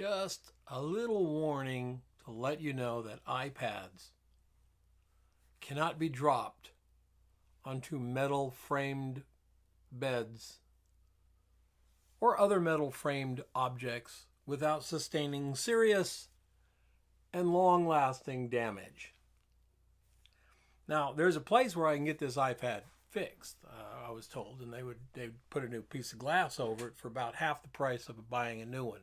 Just a little warning to let you know that iPads cannot be dropped onto metal framed beds or other metal framed objects without sustaining serious and long-lasting damage. Now, there's a place where I can get this iPad fixed, I was told, and they'd put a new piece of glass over it for about half the price of buying a new one.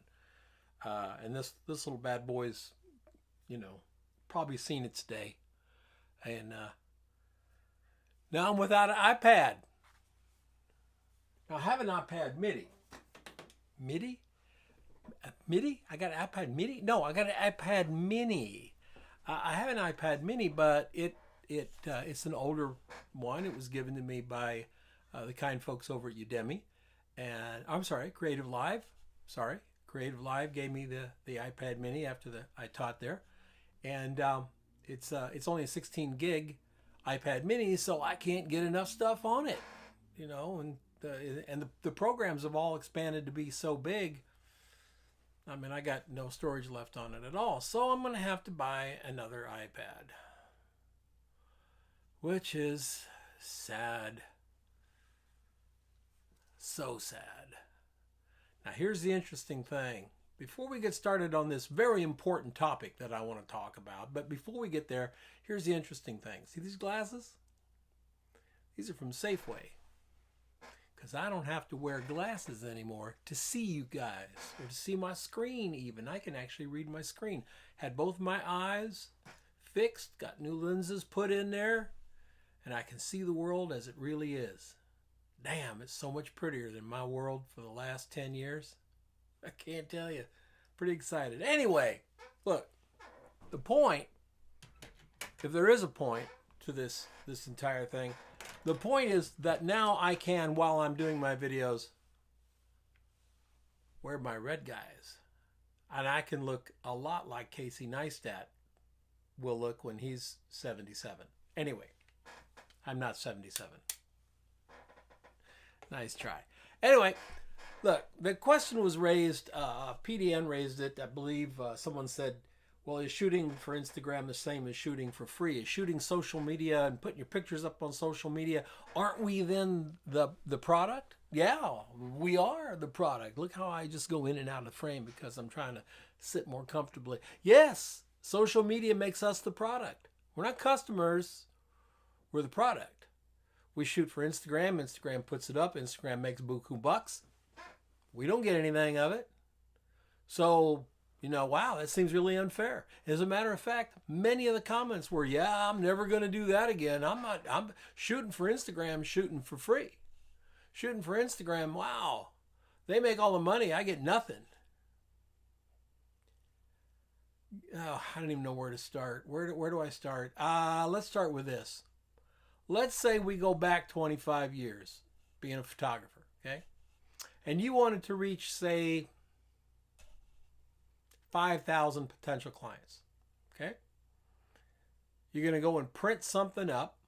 And this little bad boy's, probably seen its day. And now I'm without an iPad. Now I have an iPad mini. MIDI? MIDI? I got an iPad mini? No, I got an iPad mini. I have an iPad mini, but it's an older one. It was given to me by the kind folks over at UDEMY. And I'm sorry, CreativeLIVE. Sorry. CreativeLIVE gave me the iPad mini after I taught there. And it's only a 16 gig iPad mini, so I can't get enough stuff on it. And the programs have all expanded to be so big. I mean, I got no storage left on it at all. So I'm going to have to buy another iPad, which is sad. So sad. Now, here's the interesting thing. Before we get started on this very important topic that I want to talk about, but before we get there, here's the interesting thing. See these glasses? These are from Safeway. Because I don't have to wear glasses anymore to see you guys, or to see my screen even. I can actually read my screen. Had both my eyes fixed, got new lenses put in there, and I can see the world as it really is. Damn, it's so much prettier than my world for the last 10 years. I can't tell you. Pretty excited. Anyway, look, the point, if there is a point to this entire thing, the point is that now I can, while I'm doing my videos, wear my red guys. And I can look a lot like Casey Neistat will look when he's 77. Anyway, I'm not 77. Nice try. Anyway, look, the question was raised, PDN raised it, I believe someone said, well, is shooting for Instagram the same as shooting for free? Is shooting social media and putting your pictures up on social media, aren't we then the product? Yeah, we are the product. Look how I just go in and out of frame because I'm trying to sit more comfortably. Yes, social media makes us the product. We're not customers, we're the product. We shoot for Instagram. Instagram puts it up. Instagram makes buku bucks. We don't get anything of it. So, wow, that seems really unfair. As a matter of fact, many of the comments were, yeah, I'm never going to do that again. I'm shooting for Instagram, shooting for free. Shooting for Instagram, wow. They make all the money. I get nothing. Oh, I don't even know where to start. Where do I start? Let's start with this. Let's say we go back 25 years being a photographer, okay? And you wanted to reach, say, 5,000 potential clients, okay? You're going to go and print something up.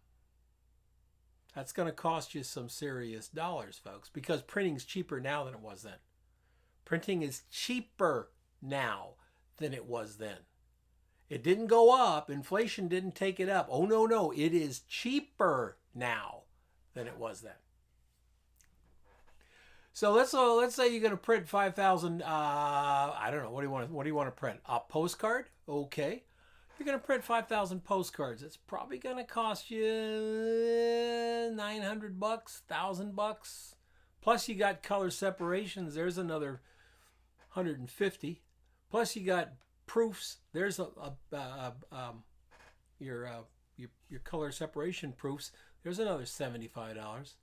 That's going to cost you some serious dollars, folks, because printing's cheaper now than it was then. Printing is cheaper now than it was then. It didn't go up. Inflation didn't take it up. Oh, no. It is cheaper now than it was then. So let's say you're going to print 5,000. I don't know. What do you want to print? A postcard? Okay. You're going to print 5,000 postcards. It's probably going to cost you $900, $1,000. Plus you got color separations. There's another 150. Plus you got proofs. There's your color separation proofs. There's another $75.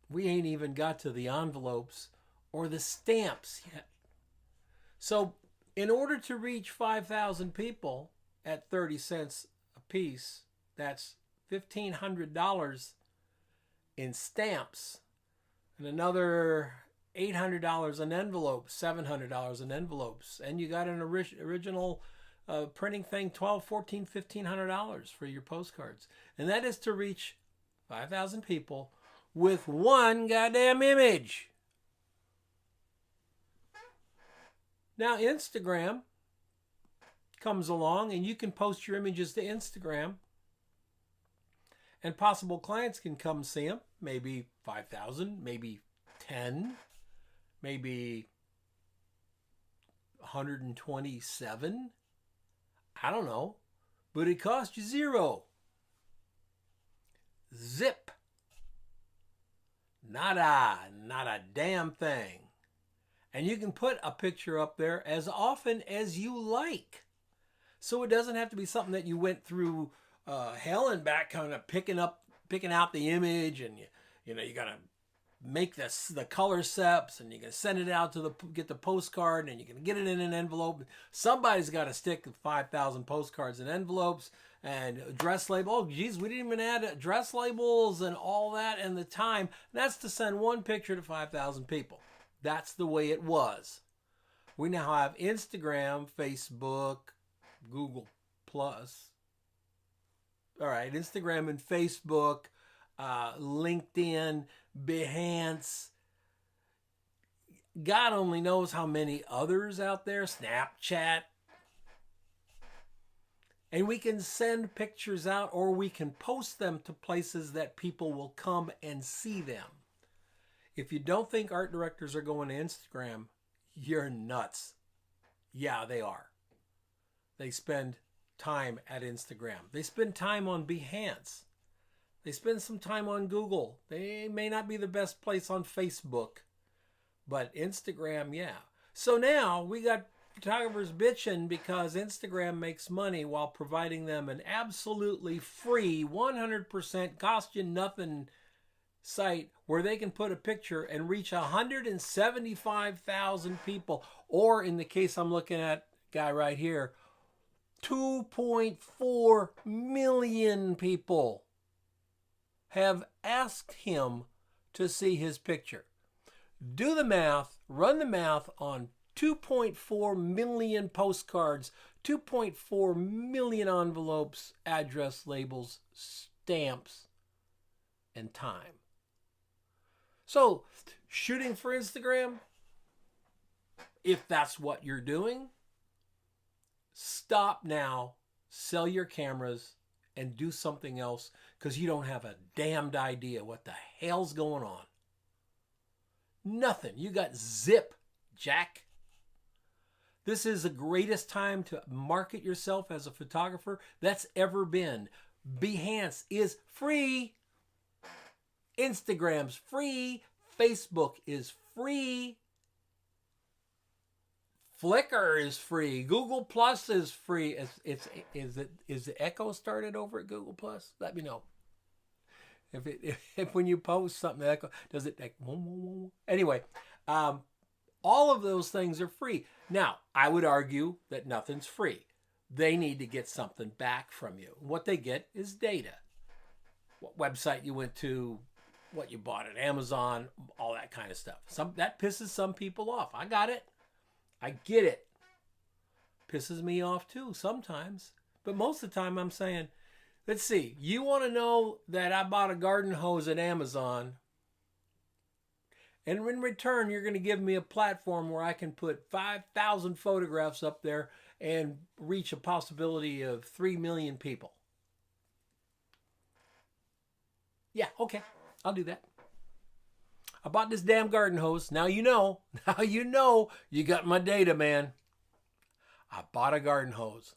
We ain't even got to the envelopes or the stamps yet. So in order to reach 5,000 people at 30 cents a piece, that's $1,500 in stamps and another $800 in envelopes, $700 in envelopes. And you got an original printing thing, $1,200, $1,400, $1,500 for your postcards. And that is to reach 5,000 people with one goddamn image. Now Instagram comes along and you can post your images to Instagram and possible clients can come see them. Maybe 5,000, maybe 10, maybe 127. I don't know. But it costs you zero. Zip. Not a damn thing. And you can put a picture up there as often as you like. So it doesn't have to be something that you went through hell and back, kind of picking out the image, and you gotta make the color steps, and you can send it out to get the postcard, and you can get it in an envelope. Somebody's got to stick 5,000 postcards in envelopes and address label. Oh, geez, we didn't even add address labels and all that and the time. That's to send one picture to 5,000 people. That's the way it was. We now have Instagram, Facebook, Google Plus. All right, Instagram and Facebook, LinkedIn, Behance. God only knows how many others out there, Snapchat. And we can send pictures out, or we can post them to places that people will come and see them. If you don't think art directors are going to Instagram, you're nuts. Yeah, they are. They spend time at Instagram. They spend time on Behance. They spend some time on Google. They may not be the best place on Facebook, but Instagram, yeah. So now we got photographers bitching because Instagram makes money while providing them an absolutely free, 100% cost you nothing site where they can put a picture and reach 175,000 people. Or in the case I'm looking at, guy right here, 2.4 million people have asked him to see his picture. Do the math, run the math on 2.4 million postcards, 2.4 million envelopes, address labels, stamps, and time. So, shooting for Instagram, if that's what you're doing, stop now, sell your cameras, and do something else, because you don't have a damned idea what the hell's going on. Nothing. You got zip, Jack. This is the greatest time to market yourself as a photographer that's ever been. Behance is free. Instagram's free. Facebook is free. Flickr is free. Google Plus is free. Is the echo started over at Google Plus? Let me know. If when you post something, echo does it like anyway? All of those things are free. Now, I would argue that nothing's free. They need to get something back from you. What they get is data. What website you went to, what you bought at Amazon, all that kind of stuff. That pisses some people off. I got it. I get it. Pisses me off too sometimes. But most of the time I'm saying, let's see, you want to know that I bought a garden hose at Amazon, and in return you're going to give me a platform where I can put 5,000 photographs up there and reach a possibility of 3 million people. Yeah, okay, I'll do that. I bought this damn garden hose. Now you know. Now you know you got my data, man. I bought a garden hose.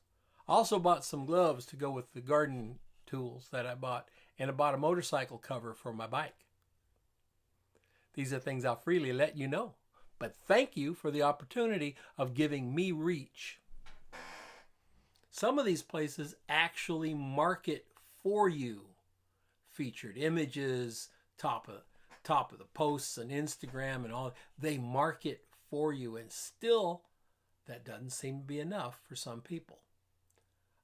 I also bought some gloves to go with the garden tools that I bought. And I bought a motorcycle cover for my bike. These are things I'll freely let you know. But thank you for the opportunity of giving me reach. Some of these places actually market for you. Featured images, top of the posts on Instagram and all. They market for you, and still that doesn't seem to be enough for some people.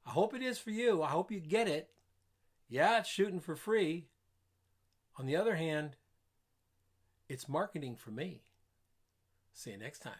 I hope it is for you. I hope you get it. Yeah, it's shooting for free. On the other hand, it's marketing for me. See you next time.